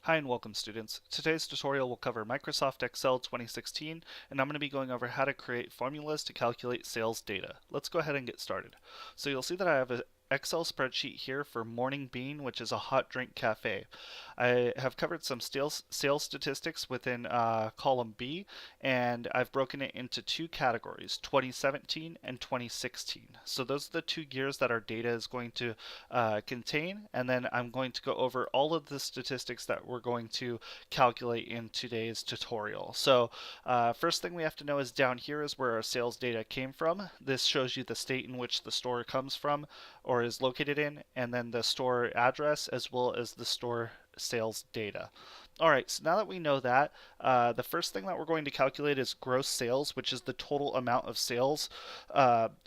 Hi and welcome students. Today's tutorial will cover Microsoft Excel 2016 and I'm going to be going over how to create formulas to calculate sales data. Let's go ahead and get started. So you'll see that I have an Excel spreadsheet here for Morning Bean, which is a hot drink cafe. I have covered some sales statistics within column B, and I've broken it into two categories, 2017 and 2016. So those are the two years that our data is going to contain, and then I'm going to go over all of the statistics that we're going to calculate in today's tutorial. So first thing we have to know is down here is where our sales data came from. This shows you the state in which the store comes from or is located in, and then the store address as well as the store sales data. All right, so now that we know that, the first thing that we're going to calculate is gross sales, which is the total amount of sales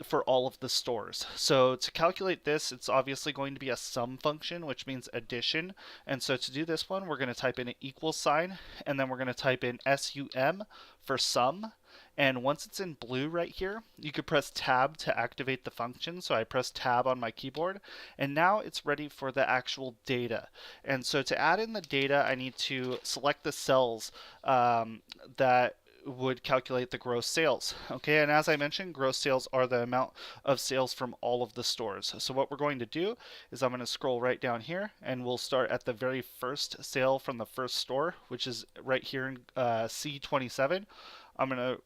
for all of the stores. So to calculate this, it's obviously going to be a sum function, which means addition. And so to do this one, we're going to type in an equal sign, and then we're going to type in SUM for sum. And once it's in blue right here, you could press tab to activate the function. So I press tab on my keyboard, and now it's ready for the actual data. And so to add in the data, I need to select the cells that would calculate the gross sales. Okay, and as I mentioned, gross sales are the amount of sales from all of the stores. So what we're going to do is I'm going to scroll right down here, and we'll start at the very first sale from the first store, which is right here in C27. I'm going to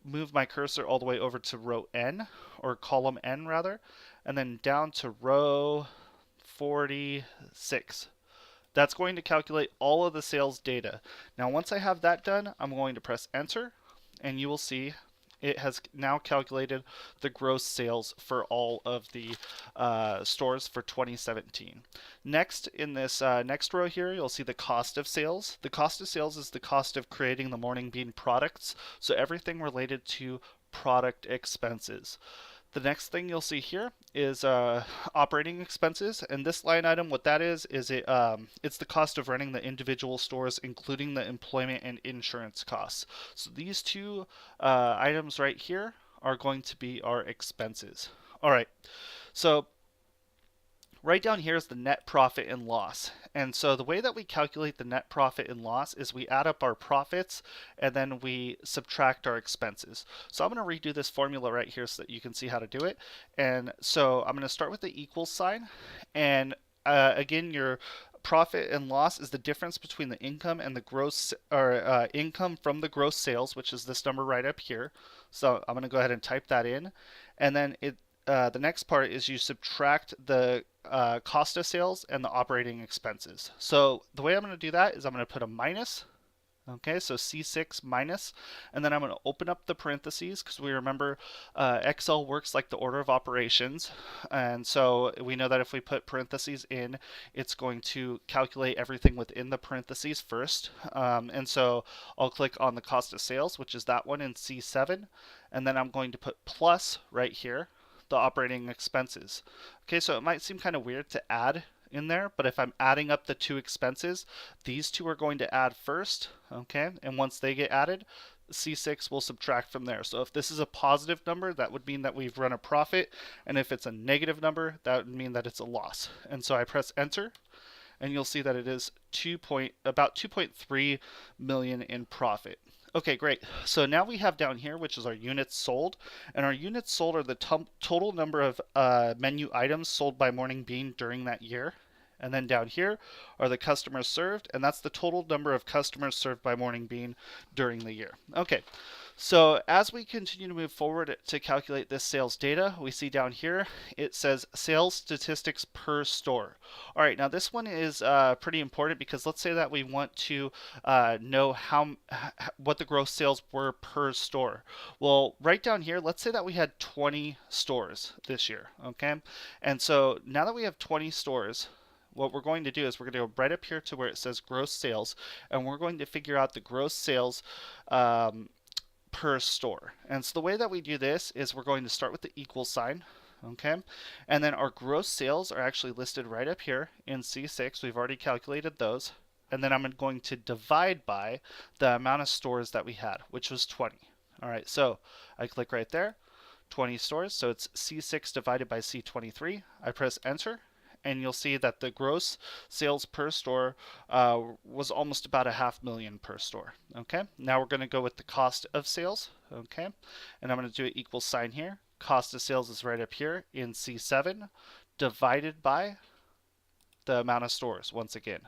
move my cursor all the way over to row N, or column N rather, and then down to row 46. That's going to calculate all of the sales data. Now once I have that done, I'm going to press enter, and you will see it has now calculated the gross sales for all of the stores for 2017. Next, in this next row here, you'll see the cost of sales. The cost of sales is the cost of creating the Morning Bean products, so everything related to product expenses. The next thing you'll see here is operating expenses, and this line item, what that is it's the cost of running the individual stores, including the employment and insurance costs. So these two items right here are going to be our expenses. All right, so right down here is the net profit and loss. And so the way that we calculate the net profit and loss is we add up our profits and then we subtract our expenses. So I'm going to redo this formula right here so that you can see how to do it. And so I'm going to start with the equal sign. And again, your profit and loss is the difference between the income and the gross, or income from the gross sales, which is this number right up here. So I'm going to go ahead and type that in. And then the next part is you subtract the cost of sales and the operating expenses. So the way I'm going to do that is I'm going to put a minus. Okay, so C6 minus, and then I'm going to open up the parentheses because we remember Excel works like the order of operations, and so we know that if we put parentheses in, it's going to calculate everything within the parentheses first. And so I'll click on the cost of sales, which is that one in C7, and then I'm going to put plus right here, the operating expenses. Okay, so it might seem kind of weird to add in there, but if I'm adding up the two expenses, these two are going to add first, okay? And once they get added, C6 will subtract from there. So if this is a positive number, that would mean that we've run a profit, and if it's a negative number, that would mean that it's a loss. And so I press enter, and you'll see that it is about 2.3 million in profit. Okay, great. So now we have down here, which is our units sold, and our units sold are the total number of menu items sold by Morning Bean during that year. And then down here are the customers served, and that's the total number of customers served by Morning Bean during the year. Okay, so as we continue to move forward to calculate this sales data, we see down here it says sales statistics per store. All right, now this one is pretty important because let's say that we want to know what the gross sales were per store. Well, right down here, let's say that we had 20 stores this year, okay? And so now that we have 20 stores, what we're going to do is we're going to go right up here to where it says gross sales, and we're going to figure out the gross sales per store. And so the way that we do this is we're going to start with the equal sign, okay? And then our gross sales are actually listed right up here in C6. We've already calculated those. And then I'm going to divide by the amount of stores that we had, which was 20. All right, so I click right there, 20 stores, so it's C6 divided by C23. I press enter, and you'll see that the gross sales per store was almost about $500,000 per store. Okay, now we're going to go with the cost of sales. Okay, and I'm going to do an equal sign here. Cost of sales is right up here in C7, divided by the amount of stores once again.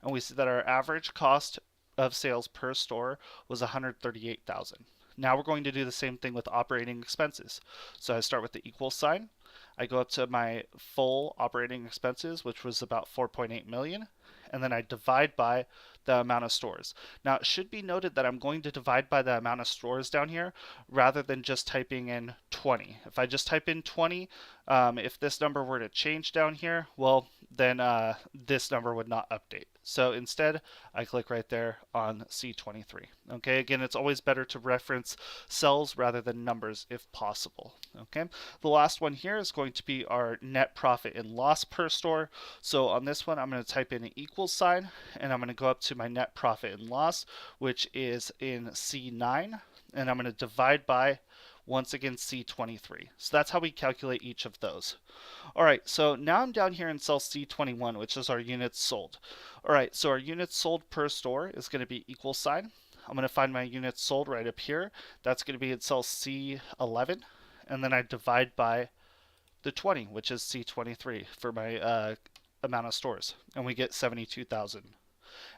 And we see that our average cost of sales per store was $138,000. Now we're going to do the same thing with operating expenses. So I start with the equal sign. I go up to my full operating expenses, which was about 4.8 million, and then I divide by the amount of stores. Now it should be noted that I'm going to divide by the amount of stores down here rather than just typing in 20. If I just type in 20, if this number were to change down here, well, then this number would not update. So instead, I click right there on C23. Okay, again, it's always better to reference cells rather than numbers if possible. Okay, the last one here is going to be our net profit and loss per store. So on this one, I'm going to type in an equal sign, and I'm going to go up to my net profit and loss, which is in C9, and I'm going to divide by, once again, C23. So that's how we calculate each of those. All right, so now I'm down here in cell C21, which is our units sold. All right, so our units sold per store is going to be equal sign. I'm going to find my units sold right up here. That's going to be in cell C11, and then I divide by the 20, which is C23 for my amount of stores, and we get 72,000.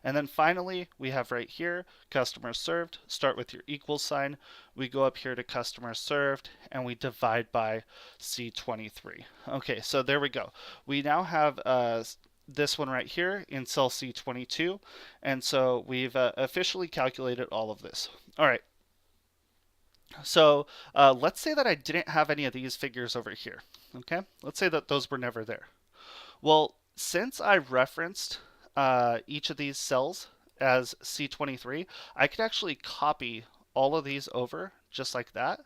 And then finally, we have right here, customer served. Start with your equal sign. We go up here to customer served, and we divide by C23. Okay, so there we go. We now have this one right here in cell C22, and so we've officially calculated all of this. All right. So let's say that I didn't have any of these figures over here. Okay, let's say that those were never there. Well, since I referenced each of these cells as C23, I could actually copy all of these over just like that.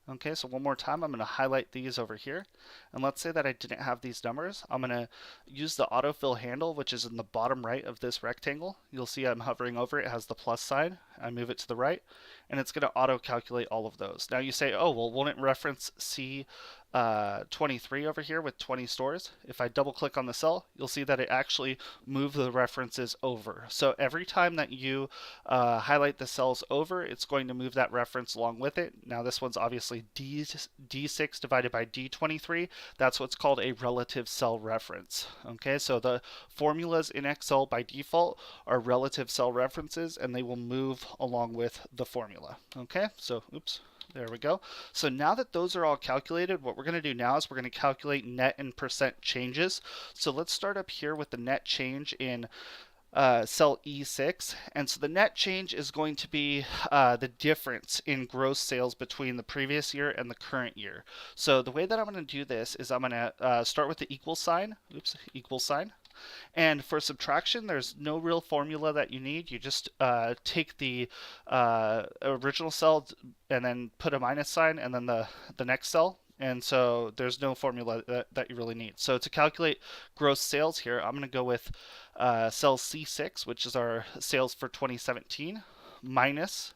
Okay, so one more time, I'm going to highlight these over here. And let's say that I didn't have these numbers. I'm going to use the autofill handle, which is in the bottom right of this rectangle. You'll see I'm hovering over it. It has the plus sign. I move it to the right, and it's going to auto-calculate all of those. Now you say, oh, well, won't it reference C23 over here with 20 stores? If I double-click on the cell, you'll see that it actually moved the references over. So every time that you highlight the cells over, it's going to move that reference along with it. Now this one's obviously D6 divided by D23. That's what's called a relative cell reference. Okay, so the formulas in Excel by default are relative cell references, and they will move along with the formula. Okay, so oops. There we go. So now that those are all calculated, what we're going to do now is we're going to calculate net and percent changes. So let's start up here with the net change in cell E6. And so the net change is going to be the difference in gross sales between the previous year and the current year. So the way that I'm going to do this is I'm going to start with the equal sign. Oops, equal sign. And for subtraction, there's no real formula that you need. You just take the original cell and then put a minus sign and then the next cell. And so there's no formula that you really need. So to calculate gross sales here, I'm going to go with cell C6, which is our sales for 2017, minus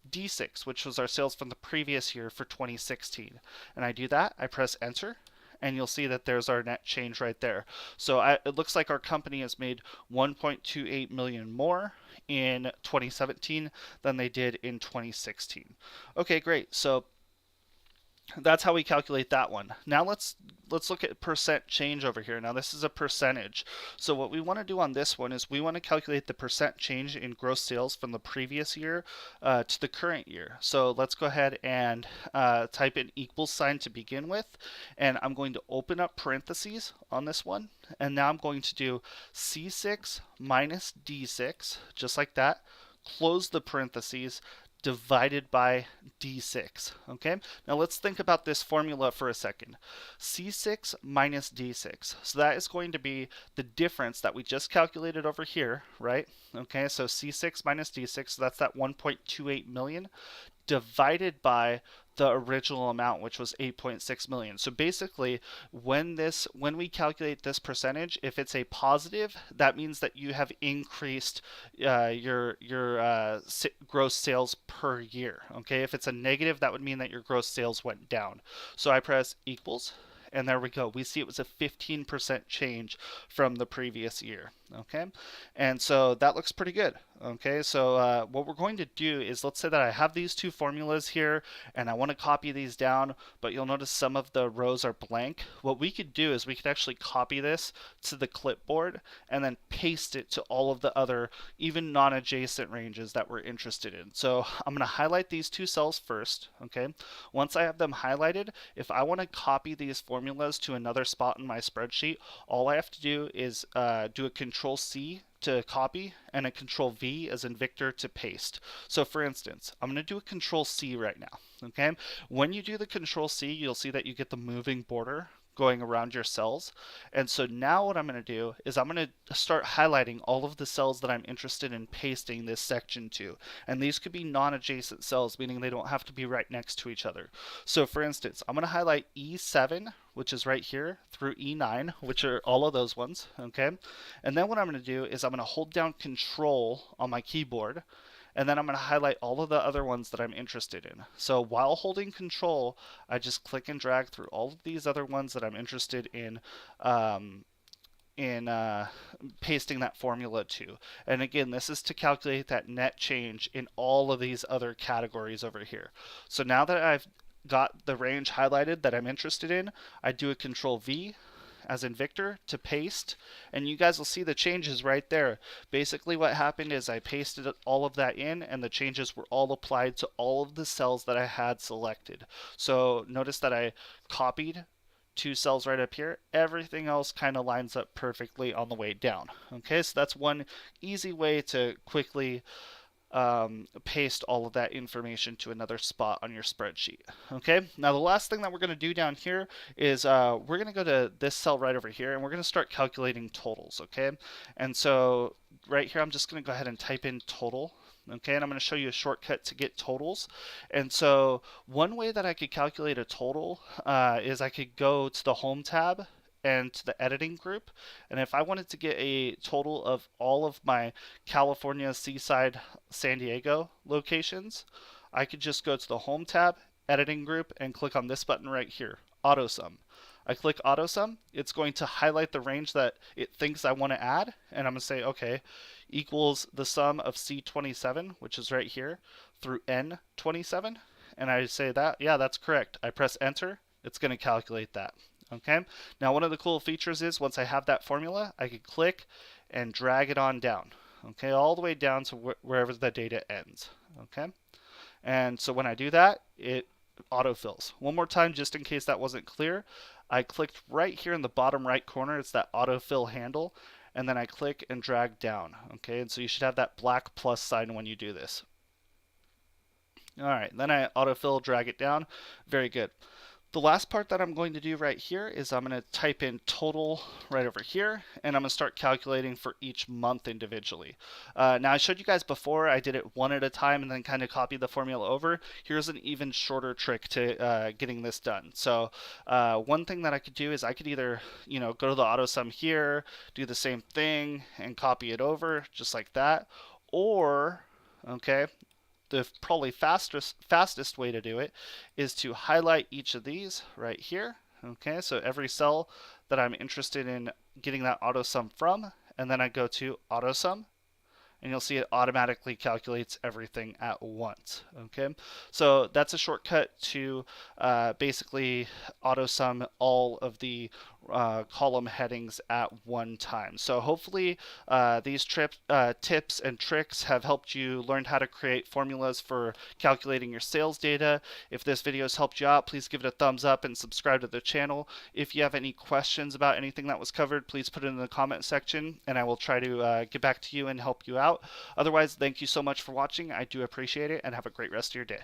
D6, which was our sales from the previous year for 2016. And I do that, I press enter, and you'll see that there's our net change right there. So it looks like our company has made 1.28 million more in 2017 than they did in 2016. Okay, great. So that's how we calculate that one. Now let's look at percent change over here. Now this is a percentage. So what we want to do on this one is we want to calculate the percent change in gross sales from the previous year to the current year. So let's go ahead and type in equal sign to begin with, and I'm going to open up parentheses on this one, and now I'm going to do C6 minus D6, just like that, close the parentheses, divided by D6. Okay, now let's think about this formula for a second. C6 minus D6. So that is going to be the difference that we just calculated over here, right? Okay, so C6 minus D6, so that's that 1.28 million divided by the original amount, which was 8.6 million. So basically, when we calculate this percentage, if it's a positive, that means that you have increased your gross sales per year. Okay, if it's a negative, that would mean that your gross sales went down. So I press equals, and there we go. We see it was a 15% change from the previous year. Okay, and so that looks pretty good. Okay, so what we're going to do is, let's say that I have these two formulas here and I want to copy these down, but you'll notice some of the rows are blank. What we could do is we could actually copy this to the clipboard and then paste it to all of the other, even non-adjacent ranges that we're interested in. So I'm going to highlight these two cells first. Okay, once I have them highlighted, if I want to copy these formulas to another spot in my spreadsheet, all I have to do is do a Control C to copy and a Control V as in Victor to paste. So for instance, I'm going to do a Control C right now. Okay, when you do the Control C, you'll see that you get the moving border going around your cells. And so now what I'm going to do is I'm going to start highlighting all of the cells that I'm interested in pasting this section to. And these could be non-adjacent cells, meaning they don't have to be right next to each other. So for instance, I'm going to highlight E7, which is right here, through E9, which are all of those ones. Okay, and then what I'm going to do is I'm going to hold down Control on my keyboard, and then I'm going to highlight all of the other ones that I'm interested in. So while holding Control, I just click and drag through all of these other ones that I'm interested in pasting that formula to. And again, this is to calculate that net change in all of these other categories over here. So now that I've got the range highlighted that I'm interested in, I do a Control V as in Victor to paste, and you guys will see the changes right there. Basically what happened is I pasted all of that in, and the changes were all applied to all of the cells that I had selected. So notice that I copied two cells right up here. Everything else kind of lines up perfectly on the way down. Okay, so that's one easy way to quickly paste all of that information to another spot on your spreadsheet. Okay, now the last thing that we're going to do down here is we're going to go to this cell right over here, and we're going to start calculating totals. Okay, and so right here I'm just going to go ahead and type in total. Okay, and I'm going to show you a shortcut to get totals. And so one way that I could calculate a total is I could go to the Home tab and to the editing group, and if I wanted to get a total of all of my California, Seaside, San Diego locations, I could just go to the Home tab, editing group, and click on this button right here, Auto Sum. I click Auto Sum, it's going to highlight the range that it thinks I want to add, and I'm going to say okay, equals the sum of C27, which is right here, through N27, and I say that, yeah, that's correct. I press enter, it's going to calculate that. Okay, now one of the cool features is once I have that formula, I can click and drag it on down. Okay, all the way down to wherever the data ends. Okay, and so when I do that, it autofills. One more time, just in case that wasn't clear, I clicked right here in the bottom right corner. It's that autofill handle, and then I click and drag down. Okay, and so you should have that black plus sign when you do this. All right, then I autofill, drag it down. Very good. The last part that I'm going to do right here is I'm going to type in total right over here, and I'm going to start calculating for each month individually. Now I showed you guys before, I did it one at a time and then kind of copied the formula over. Here's an even shorter trick to getting this done. So one thing that I could do is I could either go to the auto sum here, do the same thing and copy it over just like that, or okay, the probably fastest way to do it is to highlight each of these right here. Okay, so every cell that I'm interested in getting that auto sum from, and then I go to auto sum, and you'll see it automatically calculates everything at once. Okay, so that's a shortcut to basically auto sum all of the column headings at one time. So hopefully these tips and tricks have helped you learn how to create formulas for calculating your sales data. If this video has helped you out, please give it a thumbs up and subscribe to the channel. If you have any questions about anything that was covered, please put it in the comment section, and I will try to get back to you and help you out. Otherwise, thank you so much for watching. I do appreciate it, and have a great rest of your day.